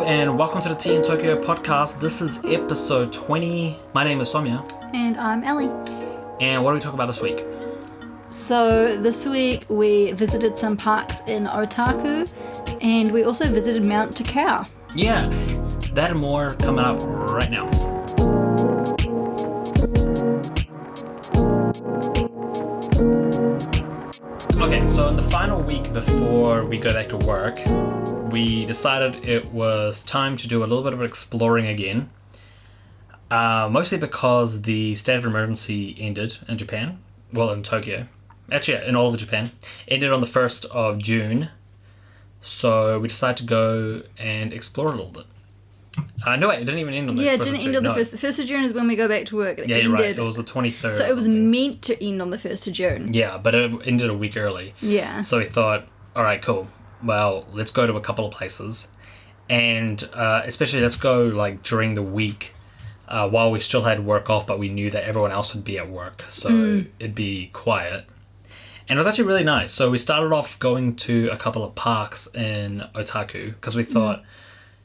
and welcome to the Tea in Tokyo podcast. This is episode 20. My name is Soumya. And I'm Ellie. And what do we talk about this week? So this week we visited some parks in Ota-Ku and we also visited Mount Takao. Yeah, that and more coming up right now. Okay, so in the final week before we go back to work, we decided it was time to do a little bit of exploring again. Mostly because the state of emergency ended in Japan. Well, in Tokyo. Actually, in all of Japan. Ended on the 1st of June. So we decided to go and explore a little bit. No, wait, it didn't even end on the 1st of June. Yeah, it didn't end on the 1st. The 1st of June is when we go back to work. Yeah, you're right. It was the 23rd. So it was meant to end on the 1st of June. Yeah, but it ended a week early. Yeah. So we thought, alright, cool. Well, let's go to a couple of places. And especially let's go like during the week while we still had work off, but we knew that everyone else would be at work. So it'd be quiet. And it was actually really nice. So we started off going to a couple of parks in Ota-Ku because we thought,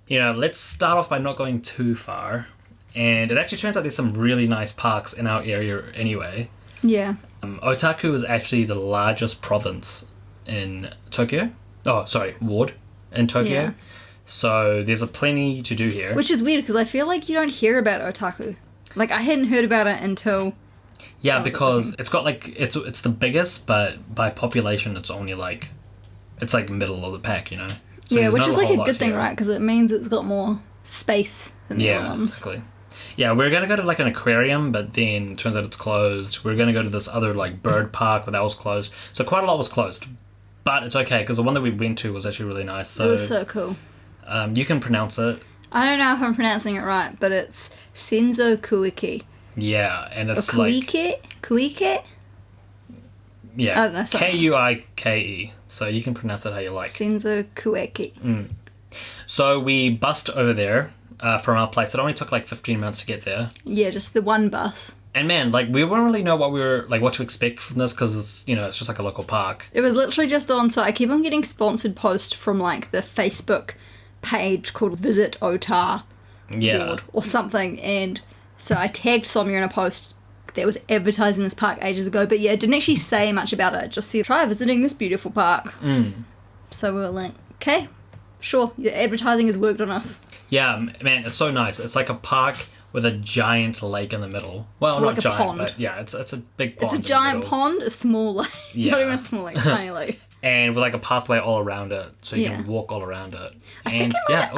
let's start off by not going too far. And it actually turns out there's some really nice parks in our area anyway. Yeah. Ota-Ku is actually the largest province in Tokyo. Oh, sorry, ward in Tokyo. Yeah. So there's plenty to do here. Which is weird because I feel like you don't hear about Ota-Ku. Like I hadn't heard about it until... Yeah, because it's got like, it's the biggest, but by population it's only like, it's like middle of the pack, So yeah, which is like a good thing, here. right? Because it means it's got more space than the other ones. Exactly. Yeah, we're going to go to like an aquarium, but then turns out it's closed. We're going to go to this other like bird park, but that was closed. So quite a lot was closed. But it's okay, because the one that we went to was actually really nice. So, it was so cool. You can pronounce it. I don't know if I'm pronouncing it right, but it's Senzo-Kuike. Yeah, and it's Kuike? Yeah, I don't know, Kuike. So you can pronounce it how you like. Senzo-Kuike. So we bussed over there from our place. It only took like 15 minutes to get there. Yeah, just the one bus. And man, like we wouldn't really know what to expect from this because it's it's just like a local park. It was literally just on. So I keep on getting sponsored posts from like the Facebook page called Visit Ota Ward or something, and so I tagged Soumya in a post that was advertising this park ages ago. But yeah, it didn't actually say much about it. Just said try visiting this beautiful park. So we were like, okay, sure. Your advertising has worked on us. Yeah, man, it's so nice. It's like a park with a giant lake in the middle. Well, like not a giant, pond. But yeah, it's a big pond. It's a giant pond, a small lake. Yeah. Not even a small lake, a tiny lake. And with like a pathway all around it, so you can walk all around it. I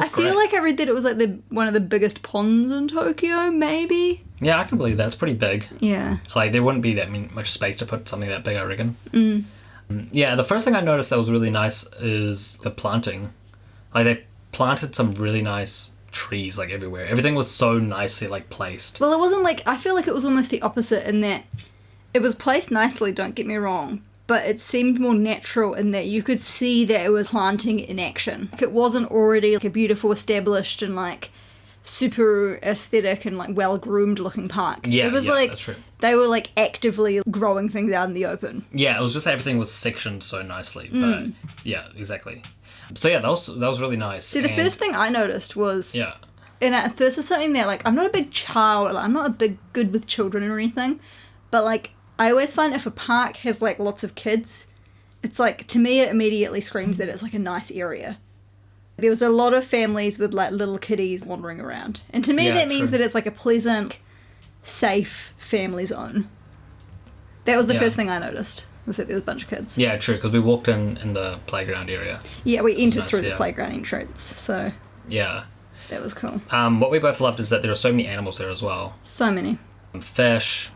feel like I read that it was like one of the biggest ponds in Tokyo, maybe. Yeah, I can believe that. It's pretty big. Yeah. Like there wouldn't be that much space to put something that big, I reckon. Yeah, the first thing I noticed that was really nice is the planting. Like they planted some really nice trees like everywhere. Everything was so nicely like placed. Well, it wasn't like, I feel like it was almost the opposite in that it was placed nicely, don't get me wrong, but it seemed more natural in that you could see that it was planting in action. Like it wasn't already like a beautiful, established and like super aesthetic and like well-groomed looking park. Yeah, it was that's true. They were like actively growing things out in the open. Yeah, it was just everything was sectioned so nicely. But yeah, exactly. So yeah, that was really nice. See, the first thing I noticed was... Yeah. And this is something that, like, I'm not a big child, like, I'm not a big good with children or anything, but, like, I always find if a park has, like, lots of kids, it's, like, to me it immediately screams that it's, like, a nice area. There was a lot of families with, like, little kiddies wandering around. And to me that means that it's, like, a pleasant, safe family zone. That was the first thing I noticed, was that there was a bunch of kids. Yeah, true, because we walked in the playground area. Yeah, we entered through the playground entrance, so... Yeah. That was cool. What we both loved is that there are so many animals there as well. So many. Fish,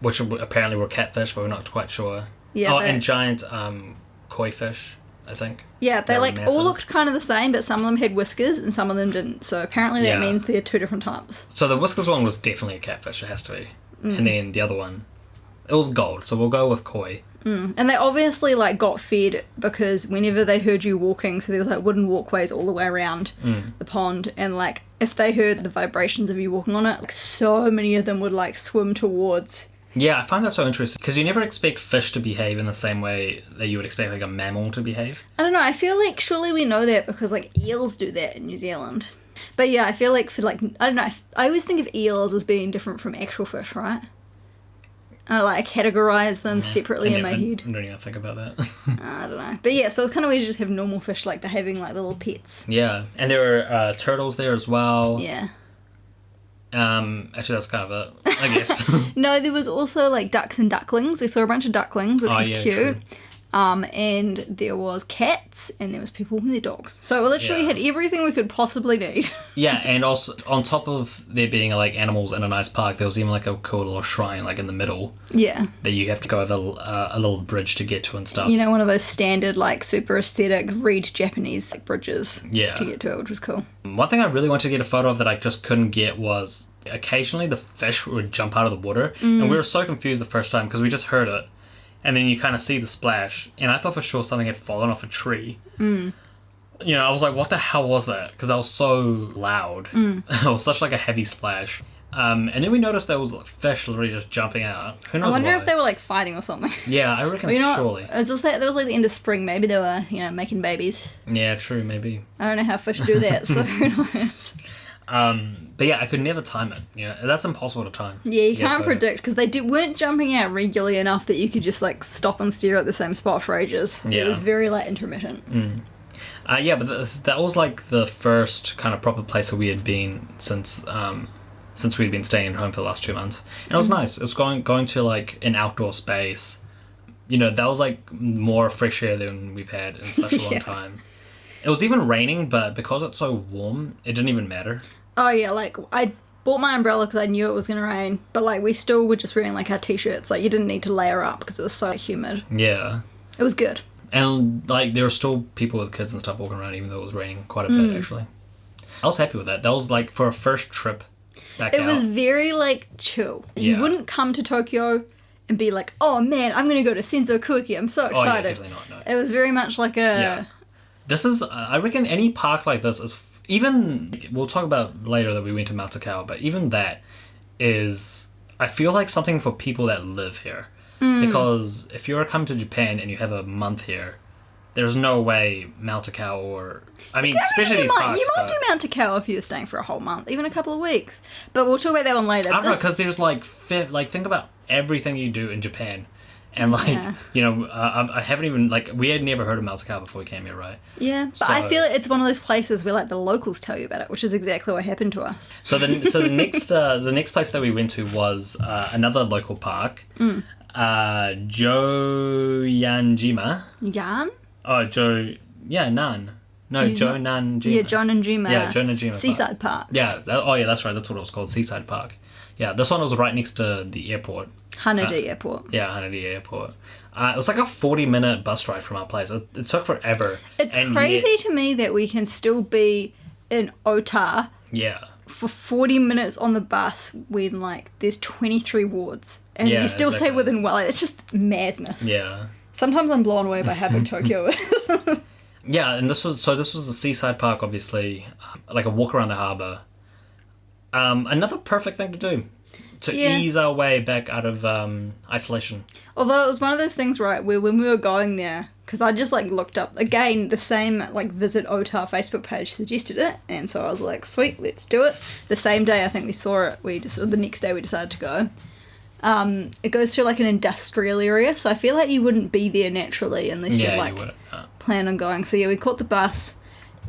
which apparently were catfish, but we're not quite sure. Yeah. And giant koi fish, I think. Yeah, they like all looked kind of the same, but some of them had whiskers and some of them didn't. So apparently that means they're two different types. So the whiskers one was definitely a catfish, it has to be. And then the other one, it was gold, so we'll go with koi. And they obviously like got fed because whenever they heard you walking, so there was like wooden walkways all the way around the pond, and like if they heard the vibrations of you walking on it, like so many of them would like swim towards Yeah, I find that so interesting because you never expect fish to behave in the same way that you would expect like a mammal to behave. I don't know, I feel like surely we know that because like eels do that in New Zealand. But yeah, I feel like for like, I don't know, I always think of eels as being different from actual fish, right? I like categorize them separately in my head. I don't even think about that. I don't know. But yeah, so it's kind of weird to just have normal fish like behaving like little pets. Yeah, and there were turtles there as well. Yeah. Actually, that's kind of it, I guess. No, there was also like ducks and ducklings. We saw a bunch of ducklings, which was cute. True. And there was cats, and there was people with their dogs. So we literally had everything we could possibly need. Yeah, and also on top of there being like animals in a nice park, there was even like a cool little shrine like in the middle. Yeah. That you have to go over a little bridge to get to and stuff. You know, one of those standard like super aesthetic reed Japanese like, bridges. Yeah. To get to it, which was cool. One thing I really wanted to get a photo of that I just couldn't get was occasionally the fish would jump out of the water, and we were so confused the first time because we just heard it. And then you kind of see the splash. And I thought for sure something had fallen off a tree. You know, I was like, what the hell was that? Because that was so loud. It was such like a heavy splash. And then we noticed there was like, fish literally just jumping out. Who knows I wonder why? if they were like fighting or something. Yeah, I reckon Well, you know surely. It's just that was like the end of spring. Maybe they were, you know, making babies. Yeah, true, maybe. I don't know how fish do that, so who knows. But yeah, I could never time it. You know, that's impossible to time. Yeah, you can't predict because they weren't jumping out regularly enough that you could just like stop and stare at the same spot for ages. Yeah. It was very like intermittent. Yeah, but that was like the first kind of proper place that we had been since we'd been staying at home for the last 2 months, and it was nice. It was going to like an outdoor space. You know, that was like more fresh air than we've had in such a long time. It was even raining, but because it's so warm, it didn't even matter. Oh yeah, like I bought my umbrella because I knew it was going to rain, but like we still were just wearing like our t-shirts. Like you didn't need to layer up because it was so humid. Yeah. It was good. And like there were still people with kids and stuff walking around even though it was raining quite a bit actually. I was happy with that. That was like for a first trip back out. It was very like chill. You wouldn't come to Tokyo and be like, oh man, I'm going to go to Sensokuki. I'm so excited. Oh yeah, definitely not. No. It was very much like a... Yeah. This is, I reckon any park like this is, even, we'll talk about later that we went to Mount Takao, but even that is, I feel like something for people that live here. Because if you're coming to Japan and you have a month here, there's no way Mount Takao or, I mean, especially these parks. You might do Mount Takao if you're staying for a whole month, even a couple of weeks. But we'll talk about that one later. I don't know, because there's like, think about everything you do in Japan. And like, you know, I haven't even, like, we had never heard of Mount Takao before we came here, right? Yeah, but I feel it's one of those places where like the locals tell you about it, which is exactly what happened to us. So the next place that we went to was another local park, Joyanjima. Yan? Oh, Nan. No, Jonanjima. Yeah, Jonanjima. Yeah, Jonanjima. Seaside Park. Yeah, that's right. That's what it was called, Seaside Park. Yeah, this one was right next to the airport. Haneda Airport. Yeah, Haneda Airport. It was like a 40-minute bus ride from our place. It took forever. It's crazy to me that we can still be in Ota for 40 minutes on the bus when like there's 23 wards and you still stay within like it's just madness. Yeah. Sometimes I'm blown away by how big Tokyo is. Yeah, and this was the Seaside Park, obviously, like a walk around the harbour. Another perfect thing to do to ease our way back out of isolation. Although it was one of those things, right, where when we were going there, because I just like looked up again, the same like Visit Ota Facebook page suggested it, and so I was like, sweet, let's do it. The same day I think we saw it, the next day we decided to go. It goes through like an industrial area, so I feel like you wouldn't be there naturally unless you like plan on going. So yeah, we caught the bus,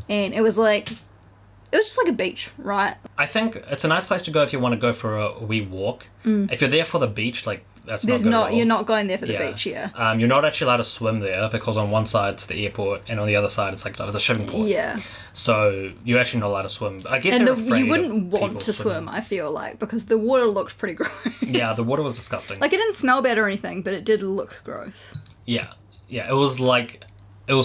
and it was just like a beach, right? I think it's a nice place to go if you want to go for a wee walk. If you're there for the beach, like that's not good at all. You're not going there for the beach, yeah. You're not actually allowed to swim there because on one side it's the airport and on the other side it's like the shipping port. Yeah. So you're actually not allowed to swim. I guess you wouldn't want to swim, I feel like, because the water looked pretty gross. Yeah, the water was disgusting. Like it didn't smell bad or anything, but it did look gross. Yeah. Yeah, it was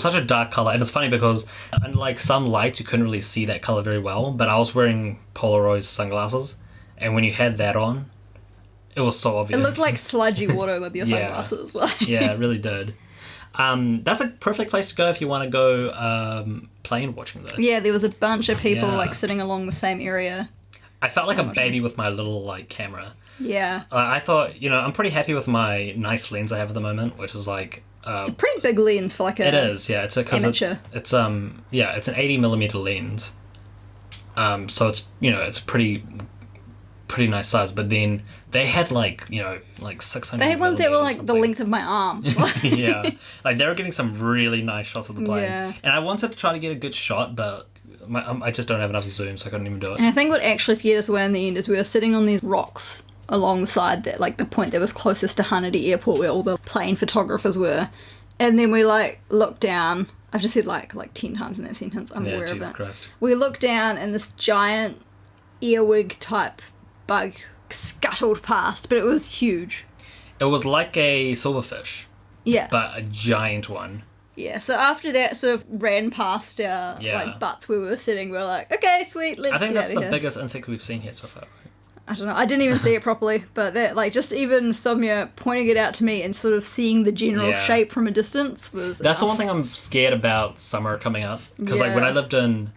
such a dark colour, and it's funny because unlike some lights you couldn't really see that colour very well, but I was wearing Polaroid sunglasses, and when you had that on, it was so obvious. It looked like sludgy water with your sunglasses. Yeah, it really did. That's a perfect place to go if you want to go plane watching though. Yeah, there was a bunch of people like sitting along the same area. I felt like a baby with my little like camera. Yeah. I thought, I'm pretty happy with my nice lens I have at the moment, which is like... It's a pretty big lens for like a... It is, yeah. It's amateur. It's an 80mm lens. So it's pretty nice size. But then they had like 600. They had ones that were like the length of my arm. Yeah, like they were getting some really nice shots of the plane. Yeah. And I wanted to try to get a good shot, but I just don't have enough zoom, so I couldn't even do it. And I think what actually scared us away in the end is we were sitting on these rocks along the side that, like, the point that was closest to Haneda Airport where all the plane photographers were. And then we, like, looked down. I've just said, like 10 times in that sentence. I'm aware of Jesus it. Christ. We looked down and this giant earwig type bug scuttled past, but it was huge. It was like a silverfish. Yeah. But a giant one. Yeah, so after that sort of ran past our like butts where we were sitting, we were like, okay, sweet, let's get out of here. I think that's the biggest insect we've seen here so far. I don't know, I didn't even see it properly, but that, like, just even Soumya pointing it out to me and sort of seeing the general shape from a distance was That's the one thing I'm scared about summer coming up. Because, like, when I lived in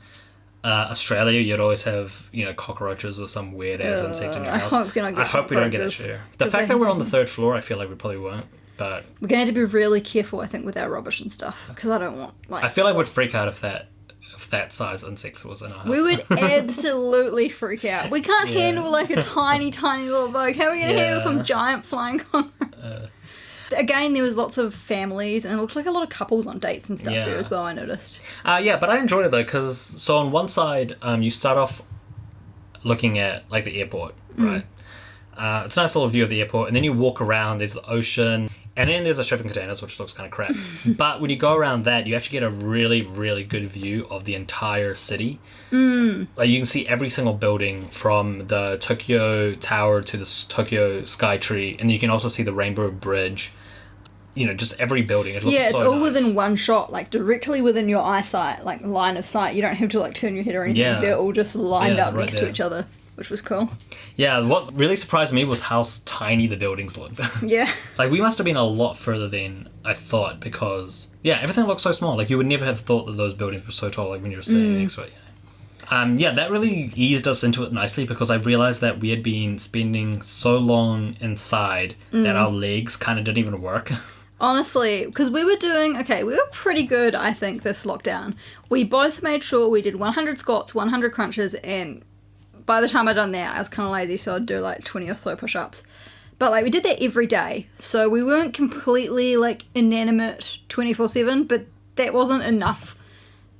Australia, you'd always have, cockroaches or some weird-ass insect in your house. I hope we don't get it here. The fact that we're on the 3rd floor, I feel like we probably won't. But we're going to have to be really careful, I think, with our rubbish and stuff. Because I don't want, like... I feel like we'd freak out if that size insect was in our house. We would absolutely freak out. We can't handle, like, a tiny, tiny little bug. How are we going to handle some giant flying cockroach? Again, there was lots of families, and it looked like a lot of couples on dates and stuff there as well, I noticed. But I enjoyed it, though, because... So on one side, you start off looking at, like, the airport, right? It's a nice little view of the airport, and then you walk around, there's the ocean... And then there's the shipping containers, which looks kind of crap. But when you go around that, you actually get a really, really good view of the entire city. Like, you can see every single building from the Tokyo Tower to the Tokyo Skytree. And you can also see the Rainbow Bridge. Just every building. It looks it's so all nice. within one shot, like, directly within your eyesight, like, line of sight. You don't have to, like, turn your head or anything. Yeah. They're all just lined up right next there. to each other, which was cool. Yeah, what really surprised me was how tiny the buildings looked. Yeah. Like, we must have been a lot further than I thought because, everything looked so small. Like, you would never have thought that those buildings were so tall, like, when you were standing next to it. That really eased us into it nicely because I realized that we had been spending so long inside that our legs kind of didn't even work. Honestly, because we were pretty good, I think, this lockdown. We both made sure we did 100 squats, 100 crunches, and by the time I'd done that, I was kind of lazy, so I'd do, like, 20 or so push-ups. But, like, we did that every day, so we weren't completely, like, inanimate 24/7, but that wasn't enough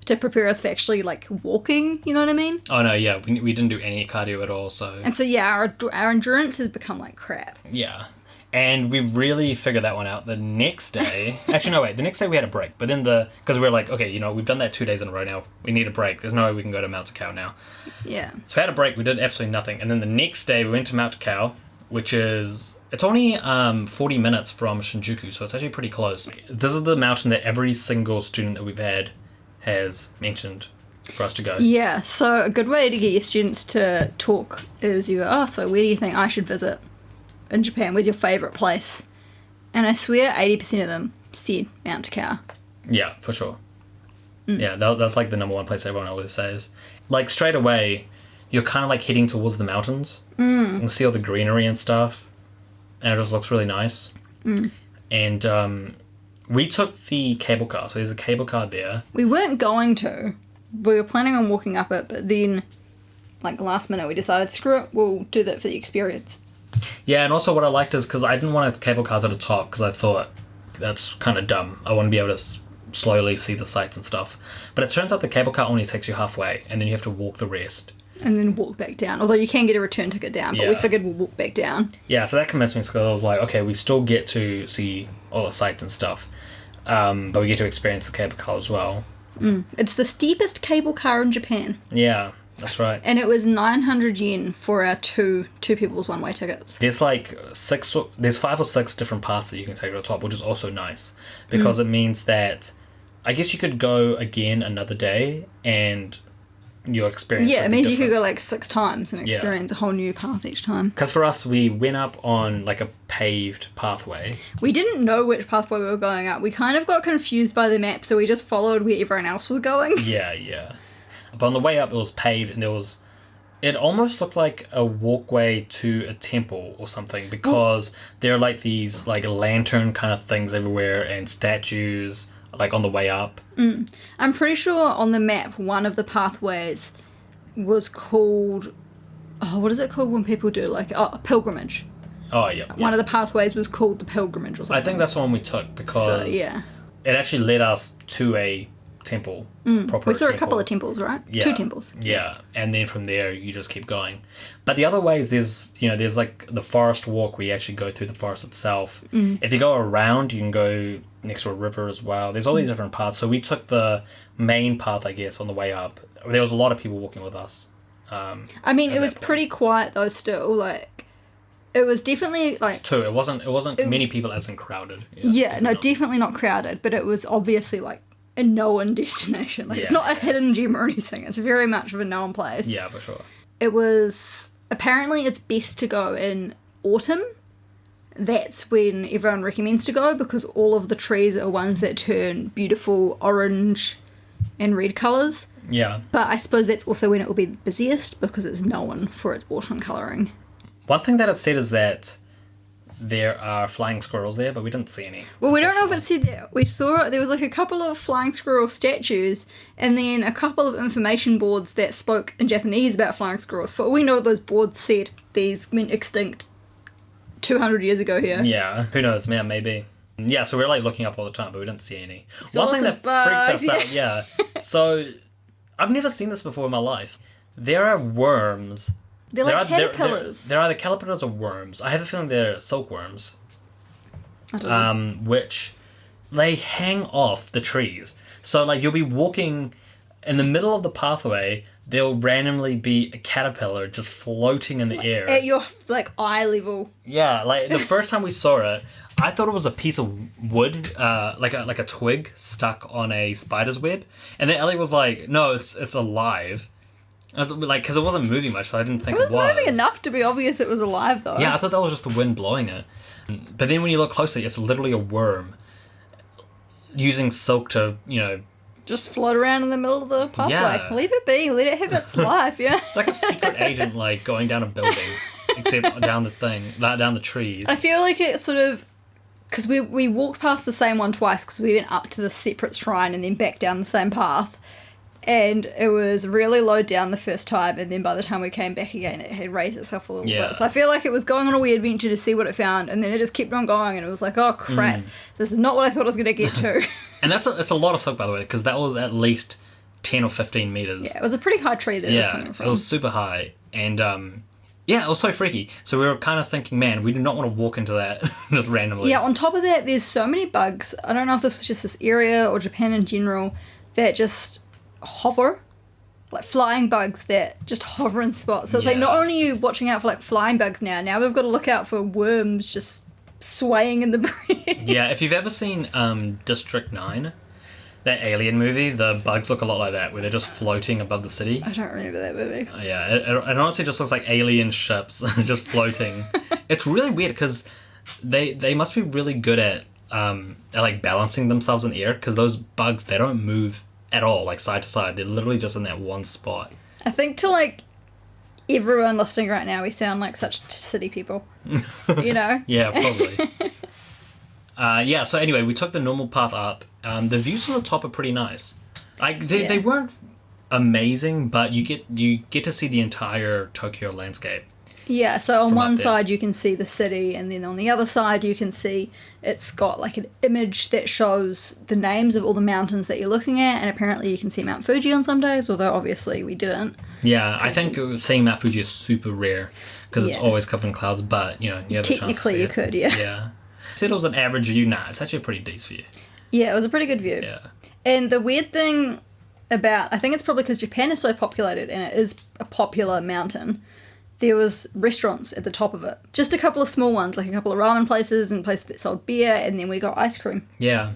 to prepare us for actually, like, walking, you know what I mean? Oh, no, yeah, we didn't do any cardio at all, so... And so, our endurance has become, like, crap. Yeah. And we really figured that one out the next day. Actually, no, wait. The next day we had a break. But then because we were like, okay, we've done that 2 days in a row now. We need a break. There's no way we can go to Mount Takao now. Yeah. So we had a break. We did absolutely nothing. And then the next day we went to Mount Takao, which is... It's only 40 minutes from Shinjuku, so it's actually pretty close. This is the mountain that every single student that we've had has mentioned for us to go. Yeah, so a good way to get your students to talk is you go, so where do you think I should visit in Japan? Where's your favourite place? And I swear 80% of them said Mount Takao. Yeah, for sure. Yeah, that's like the number one place everyone always says. Like, straight away, you're kind of like heading towards the mountains. You can see all the greenery and stuff. And it just looks really nice. And we took the cable car. So there's a cable car there. We weren't going to. We were planning on walking up it, but then, like, last minute we decided, screw it, we'll do that for the experience. Yeah, and also what I liked is because I didn't want cable cars at the top because I thought that's kind of dumb. I want to be able to slowly see the sights and stuff. But it turns out the cable car only takes you halfway, and then you have to walk the rest. And then walk back down. Although you can get a return ticket down, but we figured we'll walk back down. Yeah, so that convinced me because I was like, okay, we still get to see all the sights and stuff. But we get to experience the cable car as well. It's the steepest cable car in Japan. Yeah, that's right. And it was 900 yen for our two people's one-way tickets. There's like 5 or 6 different paths that you can take to the top, which is also nice. Because it means that I guess you could go again another day and your experience. Yeah, it means you could go like 6 times and experience a whole new path each time. Because for us, we went up on like a paved pathway. We didn't know which pathway we were going up. We kind of got confused by the map, so we just followed where everyone else was going. Yeah. But on the way up, it was paved, and there was It almost looked like a walkway to a temple or something because there are like these like lantern kind of things everywhere and statues like on the way up. I'm pretty sure on the map one of the pathways was called... Oh, what is it called when people do like a pilgrimage? Oh, yeah. One of the pathways was called the pilgrimage or something. I think that's the one we took because it actually led us to a temple. Proper we saw temple. a couple of temples, right? Yeah. 2 temples. Yeah, and then from there you just keep going. But the other ways, there's like the forest walk where you actually go through the forest itself. If you go around, you can go next to a river as well. There's all these different paths. So we took the main path, I guess, on the way up. There was a lot of people walking with us. I mean, it was pretty quiet though. Still, like, it was definitely like... True, it wasn't many people as in crowded. Yeah, no, definitely not crowded. But it was obviously like a known destination. Like, it's not a hidden gem or anything. It's very much of a known place. Yeah, for sure. It was... Apparently, it's best to go in autumn. That's when everyone recommends to go because all of the trees are ones that turn beautiful orange and red colours. Yeah. But I suppose that's also when it will be the busiest because it's known for its autumn colouring. One thing that it said is that there are flying squirrels there, but we didn't see any. Well, we don't know if it said that. We saw there was like a couple of flying squirrel statues and then a couple of information boards that spoke in Japanese about flying squirrels. For all we know, those boards said these went extinct 200 years ago here. Yeah, who knows, man, maybe. Yeah, so we were like looking up all the time, but we didn't see any. So one thing that bugs, freaked us out, yeah. So, I've never seen this before in my life. There are worms. They're like caterpillars. They're either caterpillars or worms. I have a feeling they're silkworms. I don't know. Which they hang off the trees. So like you'll be walking in the middle of the pathway, there'll randomly be a caterpillar just floating in the air. At your like eye level. Yeah, like the first time we saw it, I thought it was a piece of wood, like a twig stuck on a spider's web. And then Ellie was like, "No, it's alive." I was like, because it wasn't moving much, so I didn't think it was. It was moving enough to be obvious it was alive, though. Yeah, I thought that was just the wind blowing it. But then when you look closely, it's literally a worm using silk to, just float around in the middle of the pathway. Yeah. Leave it be. Let it have its life, yeah. It's like a secret agent, like, going down a building, except down the trees. I feel like it sort of... Because we walked past the same one twice because we went up to the separate shrine and then back down the same path. And it was really low down the first time, and then by the time we came back again, it had raised itself a little bit. So I feel like it was going on a wee adventure to see what it found, and then it just kept on going, and it was like, oh crap, this is not what I thought I was going to get to. And it's a lot of silk, by the way, because that was at least 10 or 15 meters. Yeah, it was a pretty high tree that it was coming from. It was super high, and it was so freaky. So we were kind of thinking, man, we do not want to walk into that just randomly. Yeah, on top of that, there's so many bugs. I don't know if this was just this area or Japan in general that just hover, like flying bugs that just hover in spots. So it's like not only are you watching out for like flying bugs now we've got to look out for worms just swaying in the breeze. Yeah, if you've ever seen District 9, that alien movie, the bugs look a lot like that, where they're just floating above the city. I don't remember that movie. Yeah, it honestly just looks like alien ships just floating. It's really weird because they must be really good at like balancing themselves in the air, because those bugs, they don't move at all, like side to side. They're literally just in that one spot. I think to like everyone listening right now, we sound like such city people. Yeah, probably. So anyway, we took the normal path up. The views from the top are pretty nice. Like they weren't amazing, but you get to see the entire Tokyo landscape. Yeah, so on one side you can see the city, and then on the other side you can see it's got like an image that shows the names of all the mountains that you're looking at, and apparently you can see Mount Fuji on some days, although obviously we didn't. Yeah, I think seeing Mount Fuji is super rare because it's always covered in clouds, but you have a chance to see technically you could, yeah. Yeah. I said it was an average view. Nah, it's actually a pretty decent view. Yeah, it was a pretty good view. Yeah. And the weird thing about, I think it's probably because Japan is so populated and it is a popular mountain, there was restaurants at the top of it. Just a couple of small ones, like a couple of ramen places and places that sold beer, and then we got ice cream. Yeah.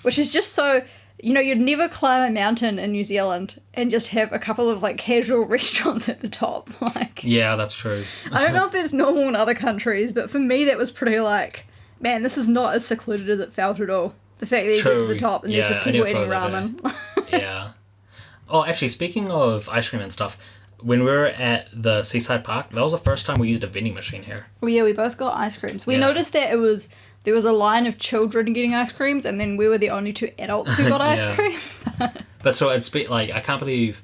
Which is just so, you'd never climb a mountain in New Zealand and just have a couple of like casual restaurants at the top. Yeah, that's true. I don't know if that's normal in other countries, but for me that was pretty like, man, this is not as secluded as it felt at all. The fact that you get to the top and there's just people eating ramen. Yeah. Oh, actually, speaking of ice cream and stuff, when we were at the Seaside Park, that was the first time we used a vending machine here. Well, yeah, we both got ice creams. We Yeah. noticed that there was a line of children getting ice creams, and then we were the only two adults who got ice Yeah. cream. But so it's been, like, I can't believe...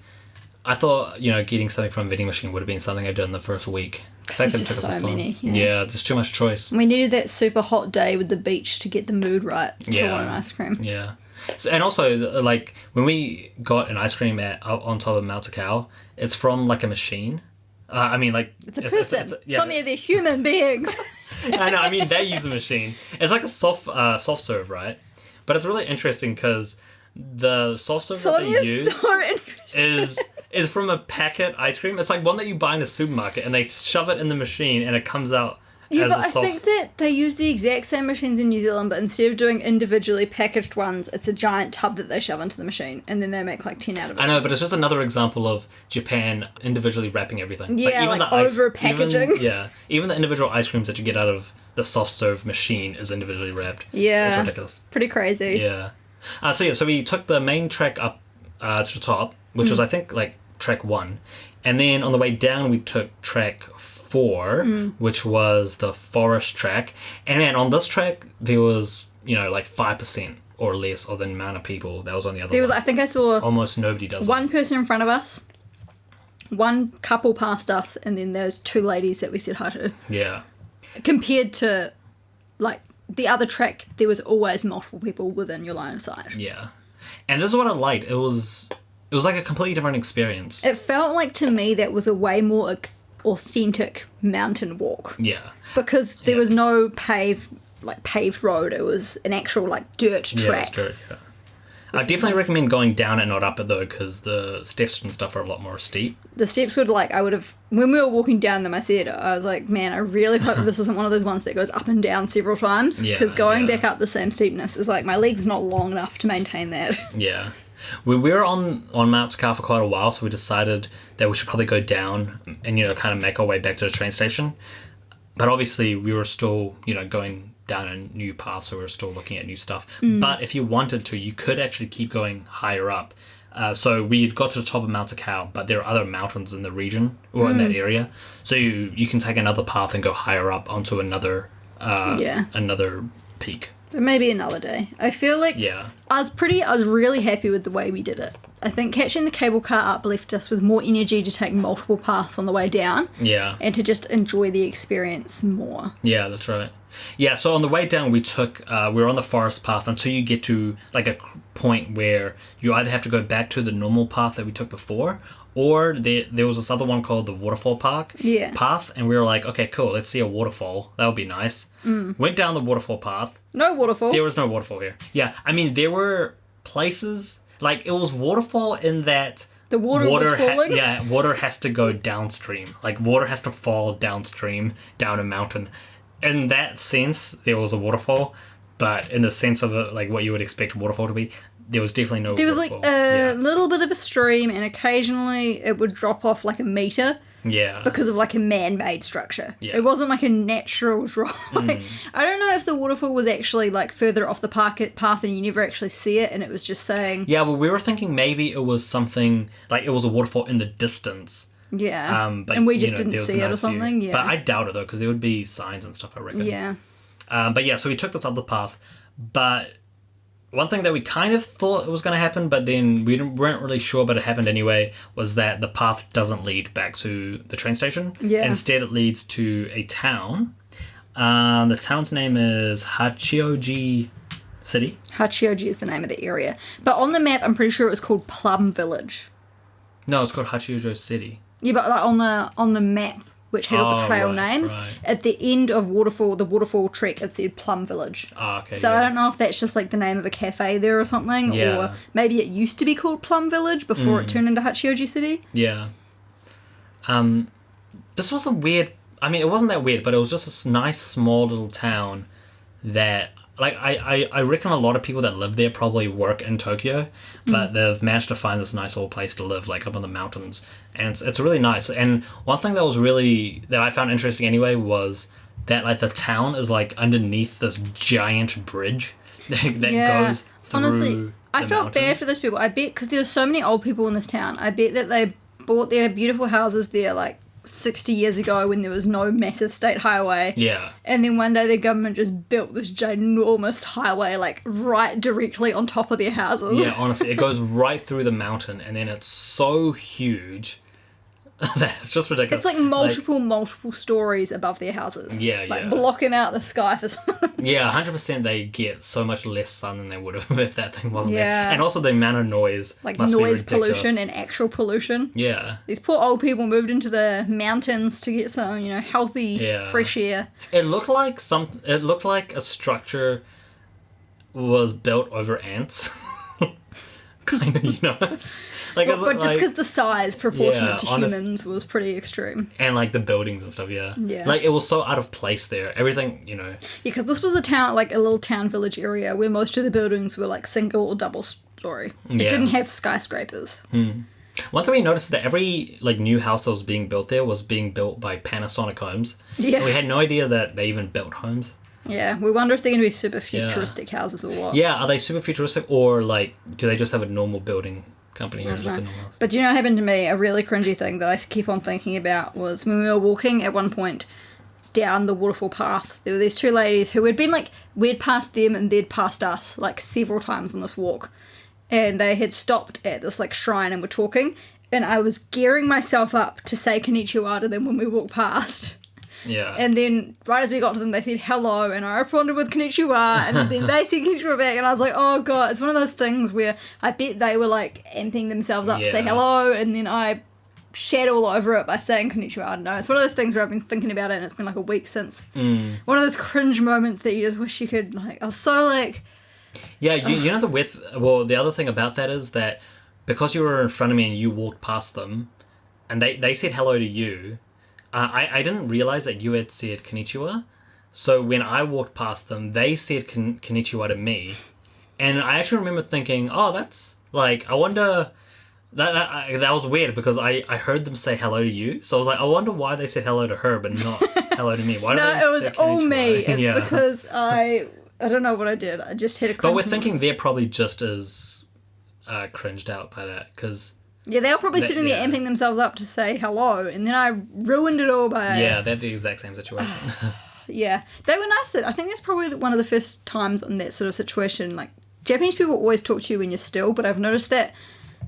I thought, getting something from a vending machine would have been something I did in the first week. There's just so many. Yeah, there's too much choice. We needed that super hot day with the beach to get the mood right to want an ice cream. Yeah. So, and also, like, when we got an ice cream on top of Mount Takao, it's from, like, a machine. I mean, like... It's a person. yeah. Some of they're human beings. I know, I mean, they use a machine. It's like a soft serve, right? But it's really interesting because the soft serve that they use so interesting. is from a packet ice cream. It's like one that you buy in a supermarket, and they shove it in the machine, and it comes out Yeah, as but a soft... I think that they use the exact same machines in New Zealand, but instead of doing individually packaged ones, it's a giant tub that they shove into the machine, and then they make like 10 out of it. I know, but it's just another example of Japan individually wrapping everything. Yeah, like over-packaging. Even the individual ice creams that you get out of the soft serve machine is individually wrapped. Yeah. It's ridiculous. Pretty crazy. Yeah. So we took the main trek up to the top, which was, I think, like, track 1. And then on the way down, we took track 4, which was the forest track. And then on this track, there was, like 5% or less of the amount of people that was on the other one. I think I saw Almost nobody does one person in front of us, one couple past us, and then there's 2 ladies that we said hi to. Yeah. Compared to, like, the other track, there was always multiple people within your line of sight. Yeah. And this is what I liked. It was like a completely different experience. It felt like, to me, that was a way more authentic mountain walk. Yeah. Because there was no paved road. It was an actual, like, dirt track. Yeah, it's dirt, yeah. I definitely recommend going down it, not up it, though, because the steps and stuff are a lot more steep. The steps would, like, when we were walking down them, I was like, man, I really hope this isn't one of those ones that goes up and down several times. Because going back up the same steepness is like, my leg's not long enough to maintain that. Yeah. We were on Mount Takao for quite a while, so we decided that we should probably go down and, kind of make our way back to the train station. But obviously, we were still, going down a new path, so we were still looking at new stuff. But if you wanted to, you could actually keep going higher up. So we got to the top of Mount Takao, but there are other mountains in the region, or in that area. So you can take another path and go higher up onto another peak. But maybe another day. I feel like I was really happy with the way we did it. I think catching the cable car up left us with more energy to take multiple paths on the way down. Yeah. And to just enjoy the experience more. Yeah, that's right. Yeah, so on the way down, we were on the forest path until you get to, like, a point where you either have to go back to the normal path that we took before, or there was this other one called the waterfall path, and we were like, okay, cool, let's see a waterfall. That would be nice. Went down the waterfall path. No waterfall. There was no waterfall here. Yeah, I mean, there were places, like, it was waterfall in that... The water was falling? Water has to go downstream. Like, water has to fall downstream, down a mountain. In that sense, there was a waterfall, but in the sense of like what you would expect a waterfall to be, there was definitely no waterfall. There was like a little bit of a stream, and occasionally it would drop off like a meter. Yeah. Because of like a man-made structure. Yeah. It wasn't like a natural drop. Like, I don't know if the waterfall was actually like further off the path and you never actually see it, and it was just saying... Yeah, well, we were thinking maybe it was something, like it was a waterfall in the distance. Yeah. But, and we just didn't see it or something. Yeah. But I doubt it, though, because there would be signs and stuff, I reckon. Yeah. But yeah, so we took this other path. But one thing that we kind of thought was going to happen, but then we weren't really sure, but it happened anyway, was that the path doesn't lead back to the train station. Yeah. Instead, it leads to a town. The town's name is Hachioji City. Hachioji is the name of the area. But on the map, I'm pretty sure it was called Plum Village. No, it's called Hachioji City. Yeah, but like on the map, which had all the trail names, at the end of the waterfall trek, it said Plum Village. Okay. So I don't know if that's just like the name of a cafe there or something, or maybe it used to be called Plum Village before it turned into Hachioji City. Yeah. This was a weird... I mean, it wasn't that weird, but it was just a nice, small little town that... Like, I reckon a lot of people that live there probably work in Tokyo, but they've managed to find this nice little place to live, like, up in the mountains. And it's really nice. And one thing that I found interesting anyway was that, like, the town is, like, underneath this giant bridge that goes through. Honestly, I felt bad for those people. I bet, because there were so many old people in this town, I bet that they bought their beautiful houses there like 60 years ago when there was no massive state highway. Yeah. And then one day the government just built this ginormous highway like right directly on top of their houses. Yeah, honestly, it goes right through the mountain, and then it's so huge that it's just ridiculous. It's like multiple stories above their houses. Yeah, like yeah. blocking out the sky for something. Yeah, 100% they get so much less sun than they would have if that thing wasn't Yeah. there. And also the amount of noise Like must be noise ridiculous. pollution and actual pollution. Yeah. These poor old people moved into the mountains to get some, healthy, Yeah. fresh air. It looked like a structure was built over ants. Kind of, Like, But just because the size proportionate to honest- humans was pretty extreme. and like the buildings and stuff, yeah. Yeah. Like it was so out of place there. Everything, Yeah, because this was a town, like a little town village area where most of the buildings were like single or double story. Yeah. It didn't have skyscrapers. One thing we noticed is that every like new house that was being built there was being built by Panasonic homes. Yeah. And we had no idea that they even built homes. Yeah, we wonder if they're going to be super futuristic houses or what. Yeah, are they super futuristic or like do they just have a normal building company here? Just a normal... But do you know what happened to me? A really cringy thing that I keep on thinking about was when we were walking at one point down the waterfall path, there were these two ladies who had been like, we'd passed them and they'd passed us like several times on this walk. And they had stopped at this like shrine and were talking. And I was gearing myself up to say konnichiwa to them when we walked past. Yeah. And then right as we got to them, they said hello, and I responded with konnichiwa, and then they said konnichiwa back, and I was like, oh god, it's one of those things where I bet they were like amping themselves up to say Yeah. hello, and then I shat all over it by saying konnichiwa. I don't know. It's one of those things where I've been thinking about it, and it's been like a week since. One of those cringe moments that you just wish you could, like, I was so like... Yeah, you know the other thing about that is that because you were in front of me and you walked past them, and they said hello to you, I didn't realize that you had said konnichiwa. So when I walked past them, they said konnichiwa to me, and I actually remember thinking, oh, that's like, I wonder. That was weird because I heard them say hello to you, so I was like, I wonder why they said hello to her but not hello to me. Why did No, they it was say all konnichiwa? me. It's Yeah. because I don't know what I did. I just had a cringe But we're moment. thinking they're probably just as cringed out by that because. Yeah, they were probably sitting there yeah. amping themselves up to say hello, and then I ruined it all by... Yeah, they're the exact same situation. Yeah. They were nice, though. I think that's probably one of the first times in that sort of situation. Like, Japanese people always talk to you when you're still, but I've noticed that,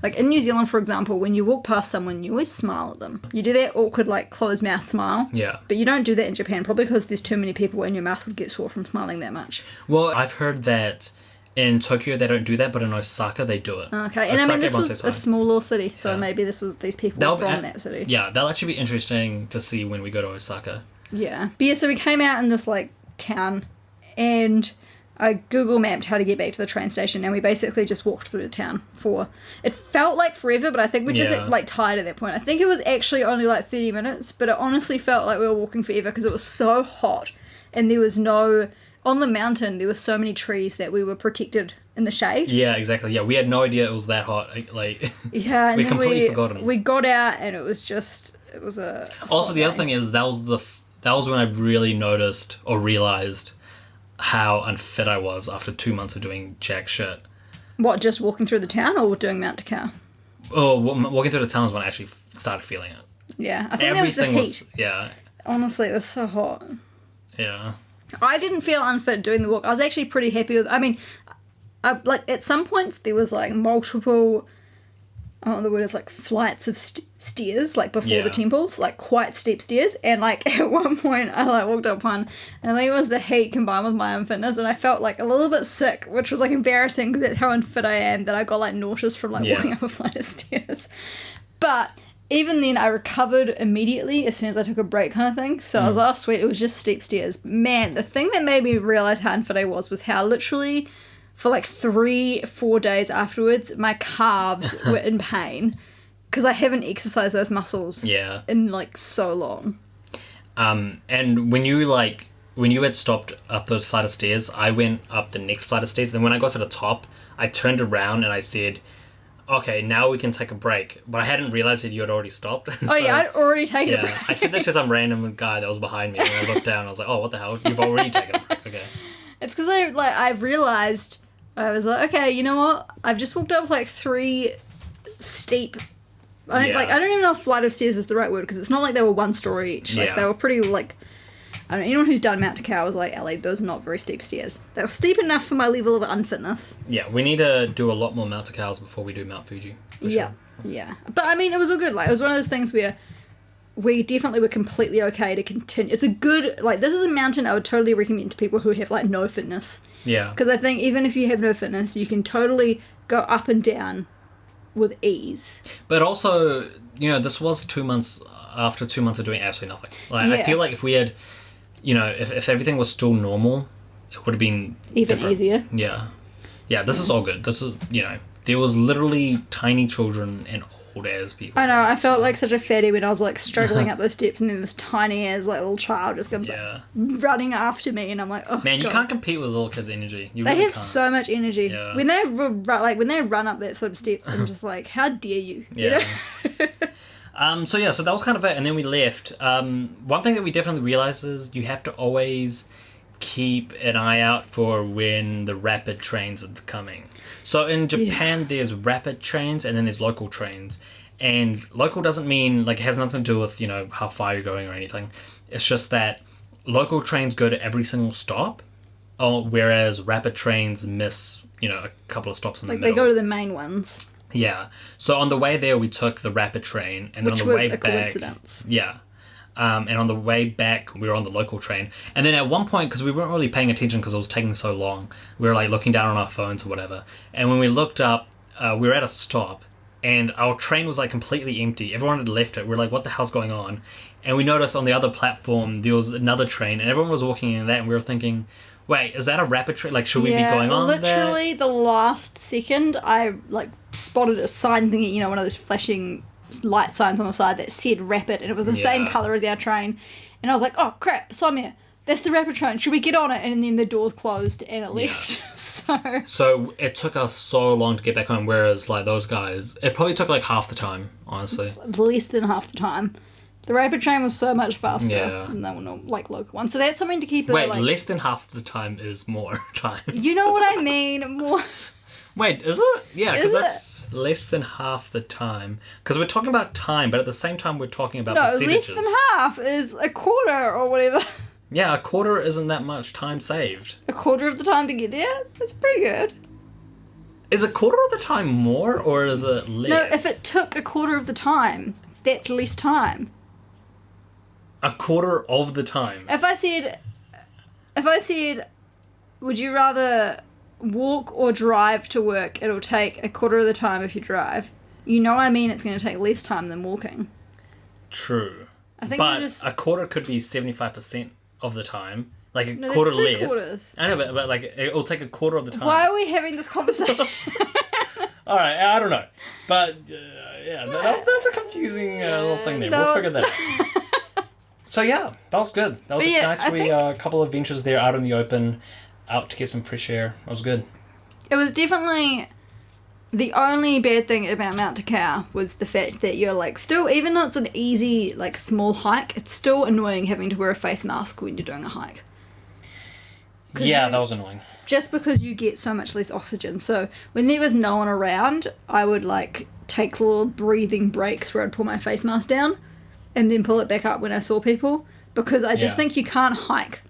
like, in New Zealand, for example, when you walk past someone, you always smile at them. You do that awkward, like, closed mouth smile. Yeah. But you don't do that in Japan, probably because there's too many people and your mouth would get sore from smiling that much. Well, I've heard that in Tokyo they don't do that, but in Osaka they do it. Okay, and I Osaka, mean, this everyone was says a hi. small little city, so Yeah. maybe these people That'll were be- from that city. Yeah, that'll actually be interesting to see when we go to Osaka. Yeah. But yeah, so we came out in this, like, town, and I Google mapped how to get back to the train station, and we basically just walked through the town for... It felt like forever, but I think we're just, Yeah. like, tired at that point. I think it was actually only, like, 30 minutes, but it honestly felt like we were walking forever because it was so hot, and there was no... On the mountain, there were so many trees that we were protected in the shade. Yeah, exactly. Yeah, we had no idea it was that hot. Like, Yeah, and We'd then completely forgotten. we got out, and it was just... It was a... also hot the other day. thing is that was when I really noticed or realized how unfit I was after 2 months of doing jack shit. What, just walking through the town or doing Mount Takao? Oh, walking through the town was when I actually started feeling it. Yeah, I think Everything that was the heat. yeah, Honestly, it was so hot. yeah. I didn't feel unfit doing the walk. I was actually pretty happy with... I mean, like, at some points there was, like, multiple... I don't know the word is, like, flights of stairs, like, before Yeah. the temples. Like, quite steep stairs. And, like, at one point I, like, walked up one, and I think it was the heat combined with my unfitness, and I felt, like, a little bit sick, which was, like, embarrassing because that's how unfit I am, that I got, like, nauseous from, like, Yeah. walking up a flight of stairs. But... Even then, I recovered immediately as soon as I took a break kind of thing. So I was like, oh, sweet, it was just steep stairs. Man, the thing that made me realise how unfit I was how literally for like 3-4 days afterwards, my calves were in pain because I haven't exercised those muscles Yeah. in like so long. And when you had stopped up those flight of stairs, I went up the next flight of stairs. Then when I got to the top, I turned around and I said, okay, now we can take a break. But I hadn't realized that you had already stopped. Oh yeah, I'd already taken a Yeah, break. I said that to some random guy that was behind me, and I looked down. I was like, "Oh, what the hell? You've already taken a break." Okay. It's because I've realised, I was like, okay, you know what? I've just walked up like 3 steep I don't even know if flight of stairs is the right word, because it's not like they were one story each. Like, they were pretty, like... I don't know, anyone who's done Mount Takao is like, Ellie, those are not very steep stairs. They were steep enough for my level of unfitness. Yeah, we need to do a lot more Mount Takaos before we do Mount Fuji. Yeah, yeah. But, I mean, it was all good. Like, it was one of those things where we definitely were completely okay to continue. It's a good... Like, this is a mountain I would totally recommend to people who have, like, no fitness. Yeah. Because I think even if you have no fitness, you can totally go up and down with ease. But also, you know, this was 2 months after 2 months of doing absolutely nothing. Like, Yeah. I feel like if we had... You know, if everything was still normal, it would have been Even different. easier. Yeah. Yeah, this is all good. This is, you know, there was literally tiny children and old as people. I know, I felt like such a fatty when I was like struggling up those steps, and then this tiny as like little child just comes like, running after me, and I'm like, oh man, you God. can't compete with little kids' energy. You They really have can't. so much energy. Yeah. When they run up that sort of steps, I'm just like, how dare you? Yeah. You know? So that was kind of it, and then we left. One thing that we definitely realized is you have to always keep an eye out for when the rapid trains are coming. So in Japan, there's rapid trains, and then there's local trains. And local doesn't mean, like, it has nothing to do with, you know, how far you're going or anything. It's just that local trains go to every single stop, whereas rapid trains miss, you know, a couple of stops in the middle. They go to the main ones. Yeah. So on the way there, we took the rapid train, and then Which on the was way a back, coincidence. yeah. And on the way back, we were on the local train, and then at one point, because we weren't really paying attention because it was taking so long, we were like looking down on our phones or whatever. And when we looked up, we were at a stop, and our train was like completely empty. Everyone had left it. We were like, "What the hell's going on?" And we noticed on the other platform there was another train, and everyone was walking in that, and we were thinking, wait, is that a rapid train? Like, should we be going on literally the last second, I like spotted a sign thingy, you know, one of those flashing light signs on the side that said rapid, and it was the same colour as our train. And I was like, oh crap, Sonia, that's the rapid train. Should we get on it? And then the doors closed and it left. So it took us so long to get back home, whereas like those guys, it probably took like half the time, honestly. Less than half the time. The rapid train was so much faster than the like local one. So that's something to keep. Wait, less than half the time is more time. You know what I mean? More. Wait, is it? Yeah, because that's less than half the time. Because we're talking about time, but at the same time we're talking about percentages. No, less than half is a quarter or whatever. Yeah, a quarter isn't that much time saved. A quarter of the time to get there? That's pretty good. Is a quarter of the time more, or is it less? No, if it took a quarter of the time, that's less time. A quarter of the time. If I said, would you rather walk or drive to work? It'll take a quarter of the time if you drive. You know I mean it's going to take less time than walking. True. I think but a quarter could be 75% of the time. Like a No, quarter that's less. quarters. I know, but like it'll take a quarter of the time. Why are we having this conversation? All right, I don't know, but that's a confusing little thing there. We'll figure that out. So yeah, that was good. That was a nice couple of adventures there out in the open, out to get some fresh air. That was good. It was definitely the only bad thing about Mount Takao was the fact that you're like still, even though it's an easy like small hike, it's still annoying having to wear a face mask when you're doing a hike. Yeah, that was annoying. Just because you get so much less oxygen. So when there was no one around, I would like take little breathing breaks where I'd pull my face mask down and then pull it back up when I saw people, because I just think you can't hike.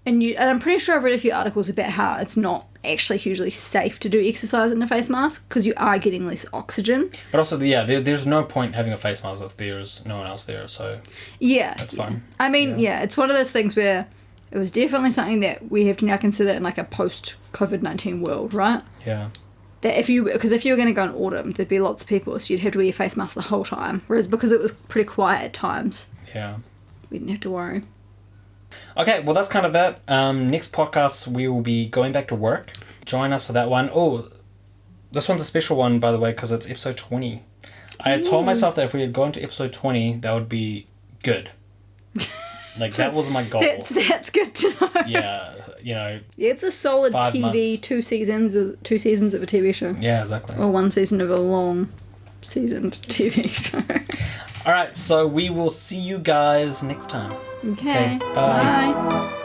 And I'm pretty sure I've read a few articles about how it's not actually hugely safe to do exercise in a face mask because you are getting less oxygen. But also, there's no point having a face mask if there's no one else there, so that's fine. I mean, it's one of those things where it was definitely something that we have to now consider in like a post-COVID-19 world, right? Yeah. That if you were going to go in autumn, there'd be lots of people, so you'd have to wear your face mask the whole time. Whereas because it was pretty quiet at times, we didn't have to worry. Okay, well that's kind of it. Next podcast we will be going back to work. Join us for that one. Oh, this one's a special one, by the way, because it's episode 20. I had told myself that if we had gone to episode 20, that would be good. Like, that was my goal. That's good to know. Yeah, you know. Yeah, it's a solid 5 TV, months. 2 seasons of a TV show. Yeah, exactly. Or 1 season of a long seasoned TV show. Alright, so we will see you guys next time. Okay. Bye. Bye.